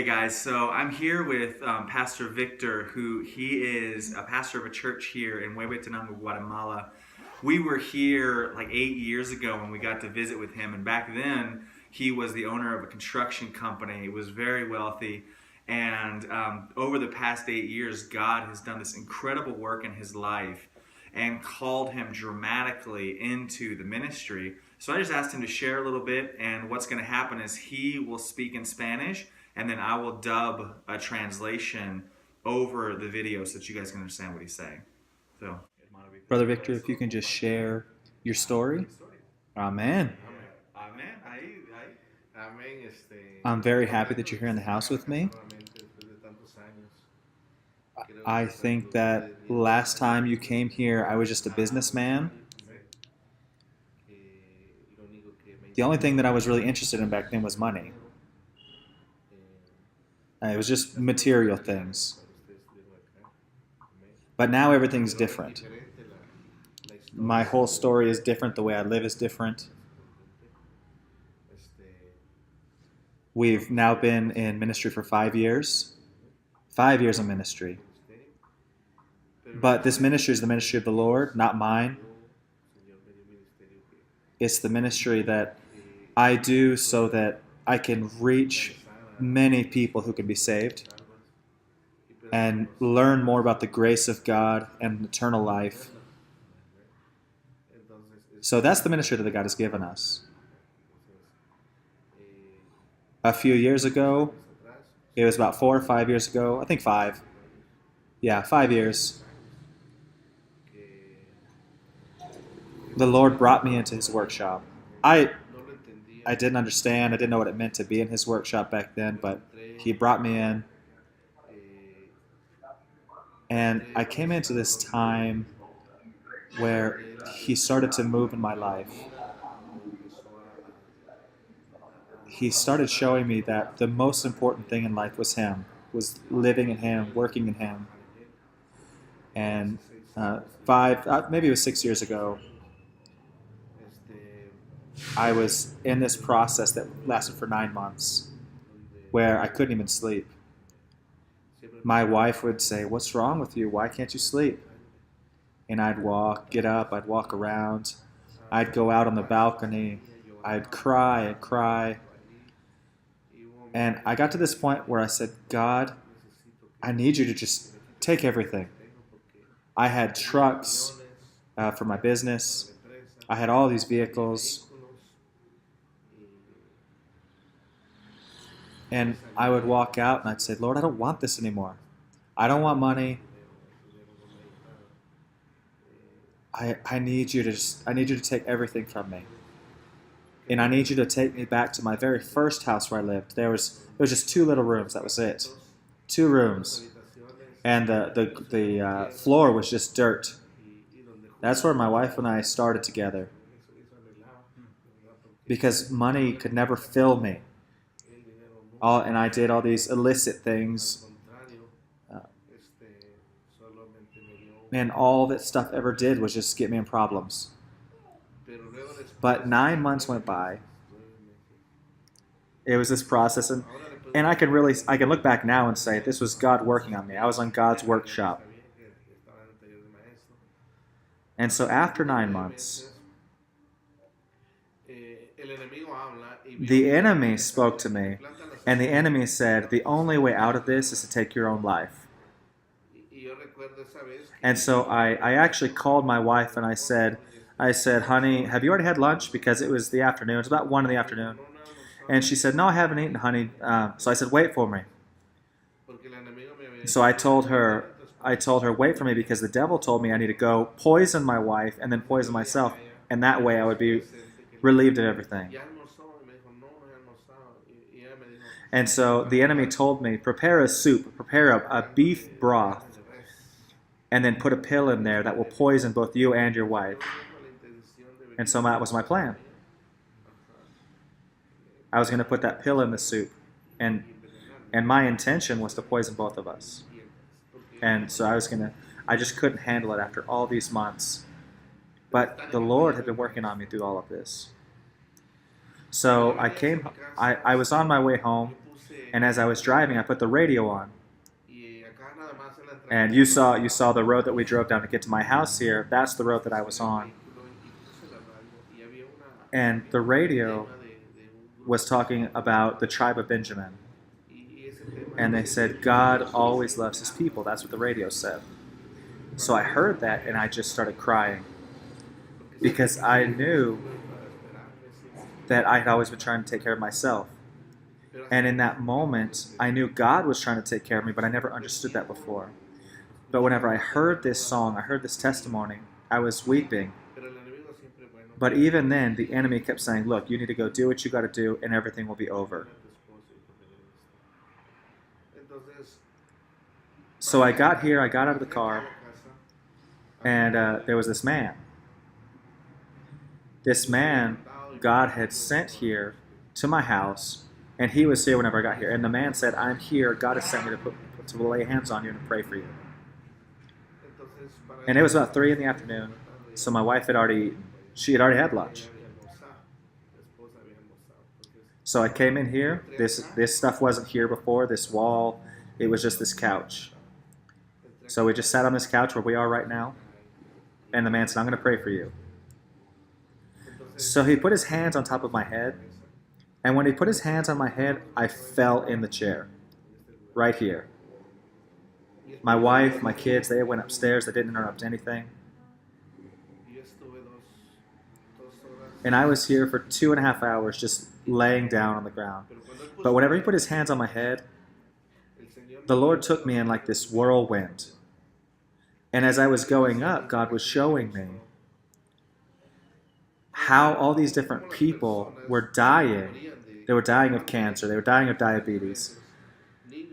guys. So I'm here with Pastor Victor, who he is a pastor of a church here in Huehuetenango, Guatemala. We were here like 8 years ago when we got to visit with him, and back then he was the owner of a construction company. He was very wealthy, and over the past 8 years, God has done this incredible work in his life and called him dramatically into the ministry. So I just asked him to share a little bit, and what's going to happen is he will speak in Spanish, and then I will dub a translation over the video so that you guys can understand what he's saying. So, Brother Victor, if you can just share your story. Amen. Amen. I'm very happy that you're here in the house with me. I think that last time you came here, I was just a businessman. The only thing that I was really interested in back then was money. It was just material things. But now everything's different. My whole story is different. The way I live is different. We've now been in ministry for 5 years. 5 years of ministry. But this ministry is the ministry of the Lord, not mine. It's the ministry that I do so that I can reach many people who can be saved and learn more about the grace of God and eternal life. So that's the ministry that God has given us. A few years ago, it was about 4 or 5 years ago, I think 5. Yeah, 5 years. The Lord brought me into his workshop. I didn't understand. I didn't know what it meant to be in his workshop back then, but he brought me in. And I came into this time where he started to move in my life. He started showing me that the most important thing in life was him, was living in him, working in him. And maybe it was 6 years ago, I was in this process that lasted for 9 months, where I couldn't even sleep. My wife would say, "What's wrong with you? Why can't you sleep?" And I'd get up, I'd walk around, I'd go out on the balcony, I'd cry and cry. And I got to this point where I said, "God, I need you to just take everything." I had trucks for my business. I had all these vehicles. And I would walk out and I'd say, "Lord, I don't want this anymore. I don't want money. I need you to take everything from me. And I need you to take me back to my very first house where I lived. There was just 2 little rooms. That was it. 2 rooms. And the floor was just dirt. That's where my wife and I started together. Because money could never fill me. And I did all these illicit things. And all that stuff ever did was just get me in problems. But 9 months went by. It was this process, and I can look back now and say this was God working on me. I was on God's workshop. And so after 9 months, the enemy spoke to me, and the enemy said, "The only way out of this is to take your own life." And so I actually called my wife and I said, "Honey, have you already had lunch?" Because it was the afternoon. It was about 1 in the afternoon. And she said, "No, I haven't eaten, honey." So I said, "Wait for me." So I told her, "Wait for me, because the devil told me I need to go poison my wife and then poison myself. And that way I would be relieved of everything." And so the enemy told me, "Prepare a soup, prepare a beef broth, and then put a pill in there that will poison both you and your wife." And so that was my plan. I was going to put that pill in the soup. And my intention was to poison both of us. And so I just couldn't handle it after all these months. But the Lord had been working on me through all of this. So I was on my way home, And as I was driving, I put the radio on. And you saw the road that we drove down to get to my house here. That's the road that I was on. And the radio was talking about the tribe of Benjamin. And they said, God always loves his people. That's what the radio said. So I heard that and I just started crying. Because I knew that I had always been trying to take care of myself. And in that moment, I knew God was trying to take care of me, but I never understood that before. But whenever I heard this song, I heard this testimony, I was weeping. But even then, the enemy kept saying, look, you need to go do what you got to do, and everything will be over. So I got here, I got out of the car, and there was this man. This man, God had sent here to my house, and he was here whenever I got here. And the man said, I'm here, God has sent me to lay hands on you and to pray for you. And it was about 3 in the afternoon, so my wife had already eaten. She had already had lunch. So I came in here. This stuff wasn't here before, this wall. It was just this couch. So we just sat on this couch where we are right now. And the man said, I'm going to pray for you. So he put his hands on top of my head. And when he put his hands on my head, I fell in the chair. Right here. My wife, my kids, they went upstairs. They didn't interrupt anything. And I was here for 2.5 hours just laying down on the ground. But whenever he put his hands on my head, the Lord took me in like this whirlwind. And as I was going up, God was showing me how all these different people were dying. They were dying of cancer. They were dying of diabetes.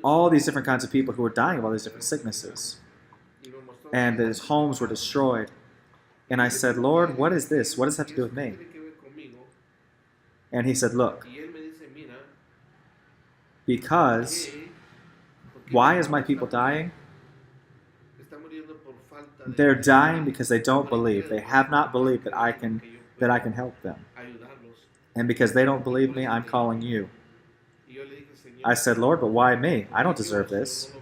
All these different kinds of people who were dying of all these different sicknesses. And his homes were destroyed. And I said, Lord, what is this? What does that have to do with me? And he said, look, because why is my people dying? They're dying because they don't believe. They have not believed that I can help them. And because they don't believe me, I'm calling you. I said, Lord, but why me? I don't deserve this.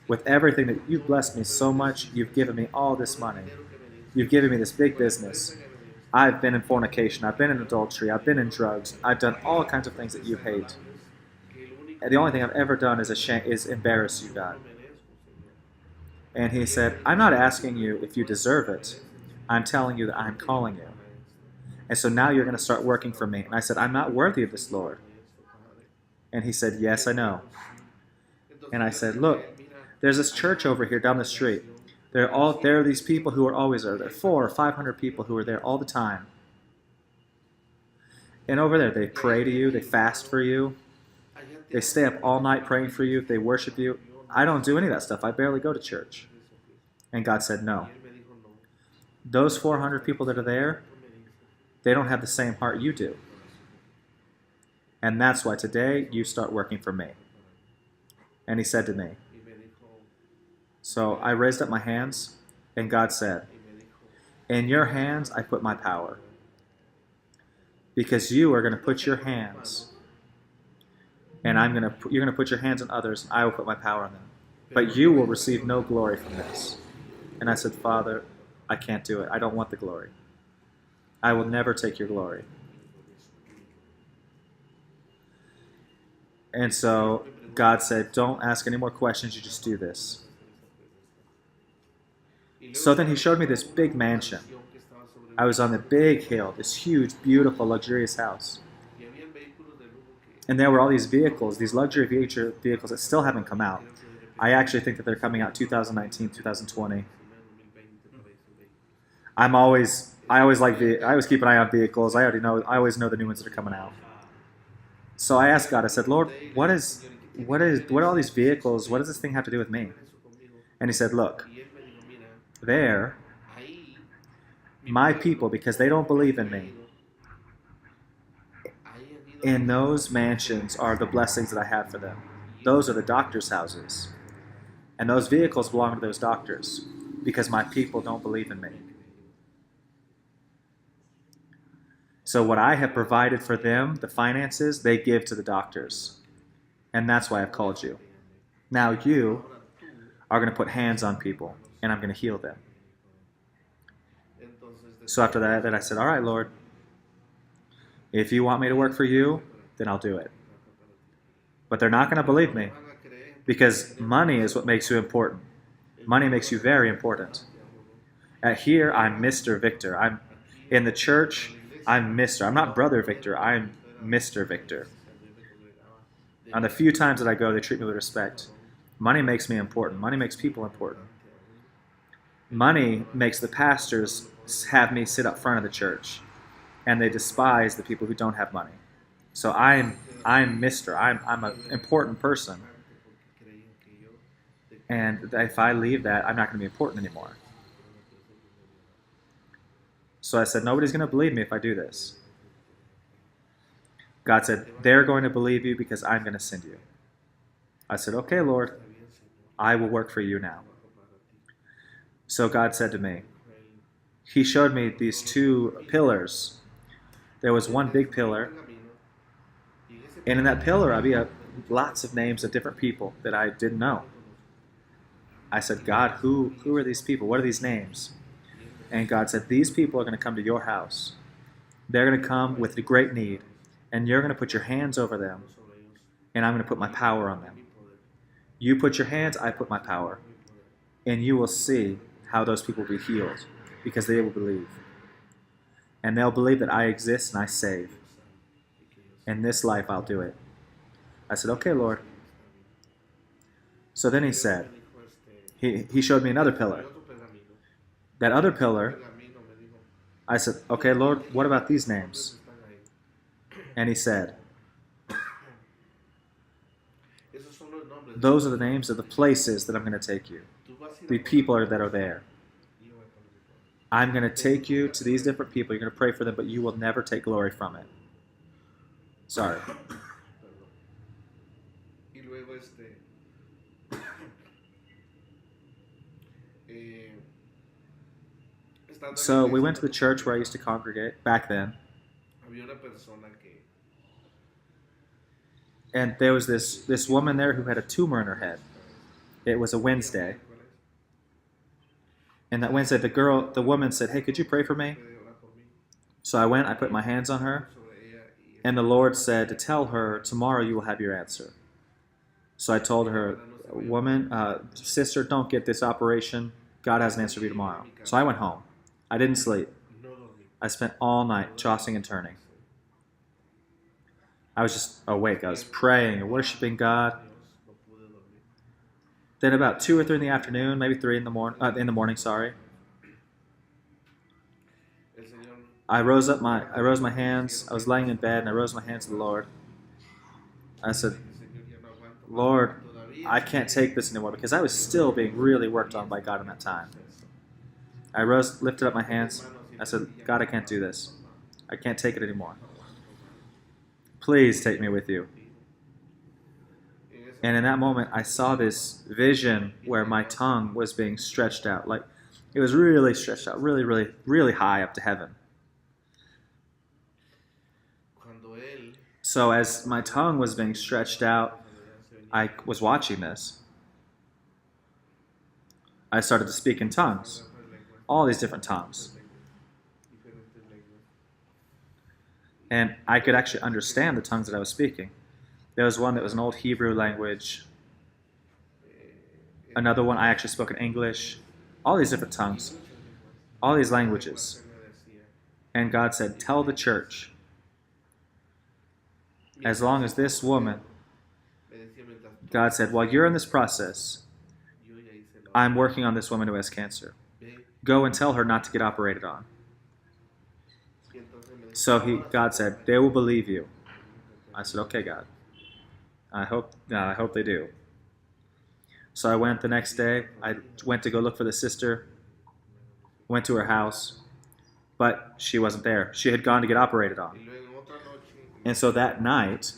With everything that you've blessed me so much, you've given me all this money. You've given me this big business. I've been in fornication. I've been in adultery. I've been in drugs. I've done all kinds of things that you hate. And the only thing I've ever done is embarrass you, God. And he said, I'm not asking you if you deserve it. I'm telling you that I'm calling you. And so now you're going to start working for me. And I said, I'm not worthy of this, Lord. And he said, yes, I know. And I said, look, there's this church over here down the street. There are these people who are always there. There are 400 or 500 people who are there all the time. And over there, they pray to you. They fast for you. They stay up all night praying for you. They worship you. I don't do any of that stuff. I barely go to church. And God said, no. Those 400 people that are there, they don't have the same heart you do. And that's why today you start working for me. And he said to me, so I raised up my hands, and God said, in your hands I put my power. Because you are going to put your hands, and you're going to put your hands on others, and I will put my power on them. But you will receive no glory from this. And I said, Father, I can't do it. I don't want the glory. I will never take your glory. And so God said, don't ask any more questions, you just do this. So then he showed me this big mansion. I was on the big hill, this huge, beautiful, luxurious house. And there were all these vehicles, these luxury vehicles that still haven't come out. I actually think that they're coming out 2019, 2020. I always keep an eye on vehicles. I always know the new ones that are coming out. So I asked God, I said, Lord, what are all these vehicles? What does this thing have to do with me? And he said, look, there, my people, because they don't believe in me, in those mansions are the blessings that I have for them. Those are the doctors' houses. And those vehicles belong to those doctors because my people don't believe in me. So what I have provided for them, the finances, they give to the doctors. And that's why I've called you. Now you are going to put hands on people, and I'm going to heal them. So after that, then I said, all right, Lord, if you want me to work for you, then I'll do it. But they're not going to believe me because money is what makes you important. Money makes you very important. Here, I'm Mr. Victor. I'm in the church, I'm Mr. I'm not Brother Victor, I'm Mr. Victor. On the few times that I go, they treat me with respect. Money makes me important. Money makes people important. Money makes the pastors have me sit up front of the church, and they despise the people who don't have money. So I'm Mr. I'm an important person. And if I leave that, I'm not going to be important anymore. So I said, nobody's going to believe me if I do this. God said, they're going to believe you because I'm going to send you. I said, okay, Lord, I will work for you now. So God said to me, He showed me these two pillars. There was one big pillar, and in that pillar, I had lots of names of different people that I didn't know. I said, God, who are these people? What are these names? And God said, these people are going to come to your house. They're going to come with a great need, and you're going to put your hands over them, and I'm going to put my power on them. You put your hands, I put my power, and you will see how those people will be healed, because they will believe. And they'll believe that I exist and I save. In this life, I'll do it. I said, okay, Lord. So then he said, he showed me another pillar. That other pillar, I said, okay, Lord, what about these names? And he said, those are the names of the places that I'm going to take you. The people that are there. I'm going to take you to these different people. You're going to pray for them, but you will never take glory from it. Sorry. So we went to the church where I used to congregate back then. And there was this woman there who had a tumor in her head. It was a Wednesday. And that Wednesday, the woman said, hey, could you pray for me? So I went, I put my hands on her, and the Lord said to tell her, tomorrow you will have your answer. So I told her, woman, sister, don't get this operation. God has an answer for you tomorrow. So I went home. I didn't sleep. I spent all night tossing and turning. I was just awake. I was praying and worshiping God. Then about 2 or 3 in the afternoon, maybe 3 in the morning, I rose my hands. I was laying in bed and I rose my hands to the Lord. I said, Lord, I can't take this anymore, because I was still being really worked on by God in that time. I lifted up my hands. I said, God, I can't do this. I can't take it anymore. Please take me with you. And in that moment, I saw this vision where my tongue was being stretched out. Like, it was really stretched out, really, really, really high up to heaven. So as my tongue was being stretched out, I was watching this. I started to speak in tongues. All these different tongues. And I could actually understand the tongues that I was speaking. There was one that was an old Hebrew language. Another one I actually spoke in English. All these different tongues. All these languages. And God said, tell the church, as long as this woman, God said, while you're in this process, I'm working on this woman who has cancer. Go and tell her not to get operated on. So God said, they will believe you. I said, okay, God. I hope they do. So I went the next day. I went to go look for the sister. Went to her house. But she wasn't there. She had gone to get operated on. And so that night,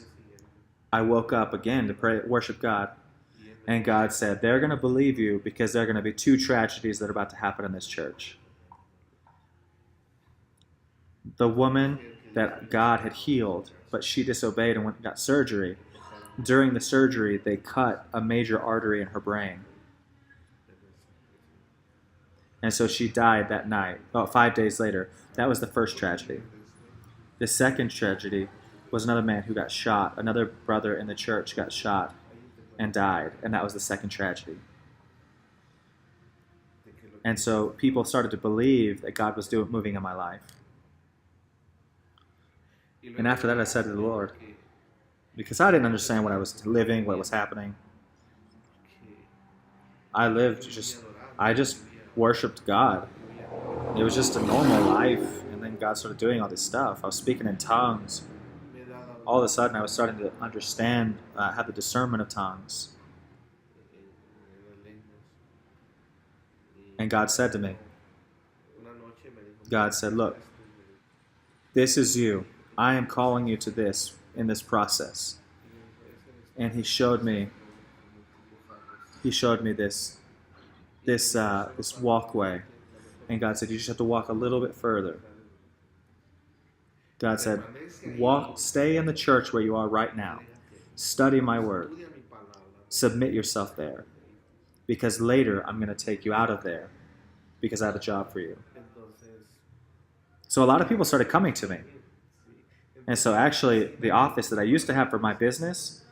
I woke up again to pray, worship God. And God said, they're going to believe you because there are going to be 2 tragedies that are about to happen in this church. The woman that God had healed, but she disobeyed and went and got surgery, during the surgery, they cut a major artery in her brain. And so she died that night, about 5 days later. That was the first tragedy. The second tragedy was another man who got shot. Another brother in the church got shot and died, and that was the second tragedy. And so people started to believe that God was moving in my life. And after that, I said to the Lord, because I didn't understand what I was living, what was happening. I just worshiped God. It was just a normal life, and then God started doing all this stuff. I was speaking in tongues. All of a sudden, I was starting to understand, have the discernment of tongues. And God said to me, God said, look, this is you. I am calling you to this in this process. And He showed me this walkway. And God said, you just have to walk a little bit further. God said, stay in the church where you are right now. Study my word. Submit yourself there. Because later I'm going to take you out of there because I have a job for you. So a lot of people started coming to me. And so actually the office that I used to have for my business,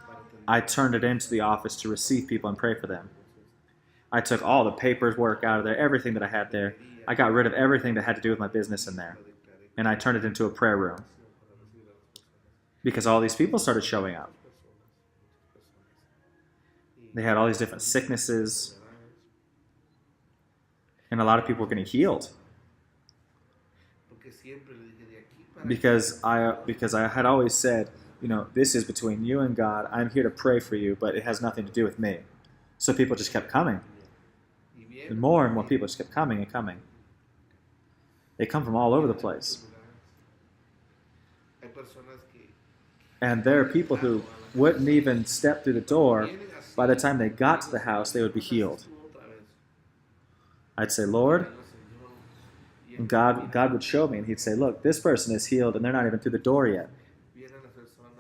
I turned it into the office to receive people and pray for them. I took all the paperwork out of there, everything that I had there. I got rid of everything that had to do with my business in there. And I turned it into a prayer room. Because all these people started showing up. They had all these different sicknesses. And a lot of people were getting healed. Because I had always said, this is between you and God. I'm here to pray for you, but it has nothing to do with me. So people just kept coming. And more people just kept coming and coming. They come from all over the place. And there are people who wouldn't even step through the door. By the time they got to the house, they would be healed. I'd say, Lord, and God would show me, and He'd say, look, this person is healed, and they're not even through the door yet.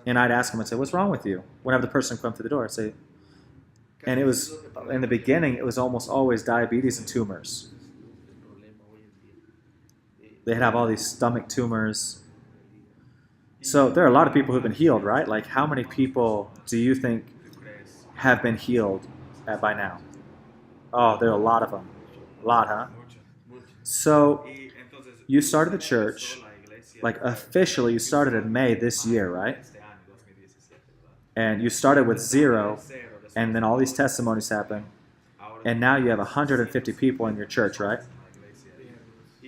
And I'd ask him, I'd say, what's wrong with you? Whenever the person come through the door, I'd say, and it was, in the beginning, it was almost always diabetes and tumors. They'd have all these stomach tumors. So there are a lot of people who've been healed, right? Like, how many people do you think have been healed by now? Oh, there are a lot of them. A lot, huh? So you started the church, like officially you started in May this year, right? And you started with 0, and then all these testimonies happened. And now you have 150 people in your church, right?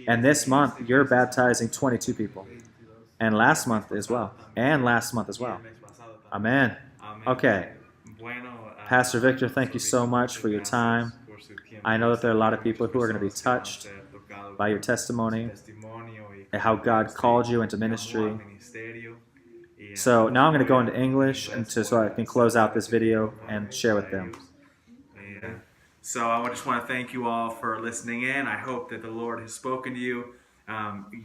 And this month, you're baptizing 22 people. And last month as well. Amen. Okay. Pastor Victor, thank you so much for your time. I know that there are a lot of people who are going to be touched by your testimony and how God called you into ministry. So now I'm going to go into English so I can close out this video and share with them. So I just want to thank you all for listening in. I hope that the Lord has spoken to you.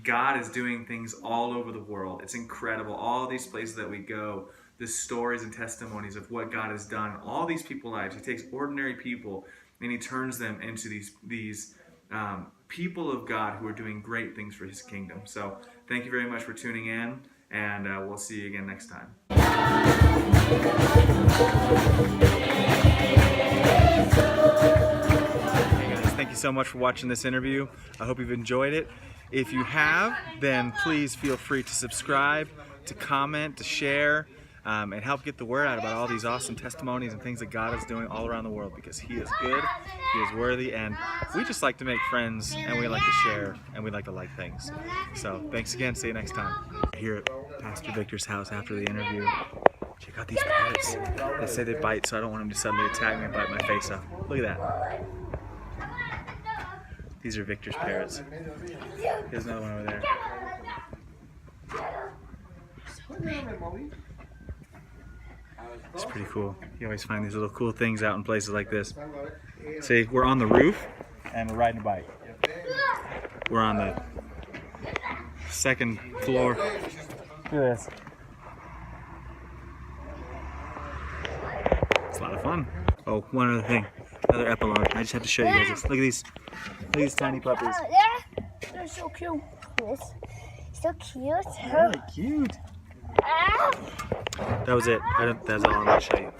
God is doing things all over the world. It's incredible. All these places that we go, the stories and testimonies of what God has done, all these people's lives. He takes ordinary people and He turns them into these people of God who are doing great things for His kingdom. So thank you very much for tuning in, and we'll see you again next time. Hey guys, thank you so much for watching this interview. I hope you've enjoyed it. If you have, then please feel free to subscribe, to comment, to share, and help get the word out about all these awesome testimonies and things that God is doing all around the world, because He is good, He is worthy, and we just like to make friends, and we like to share, and we like to like things. So thanks again. See you next time. Here at Pastor Victor's house after the interview. Check out these parrots. They say they bite, so I don't want them to suddenly attack me and bite my face off. Look at that. These are Victor's parrots. There's another one over there. It's pretty cool. You always find these little cool things out in places like this. See, we're on the roof and we're riding a bike. We're on the second floor. Look at this. a lot of fun. Oh, one other thing. Another epilogue. I just have to show you guys this. Look at these. Look at these tiny puppies. Yeah, they're so cute. Yes. So cute. Really cute. That was it. That's all I'm going to show you.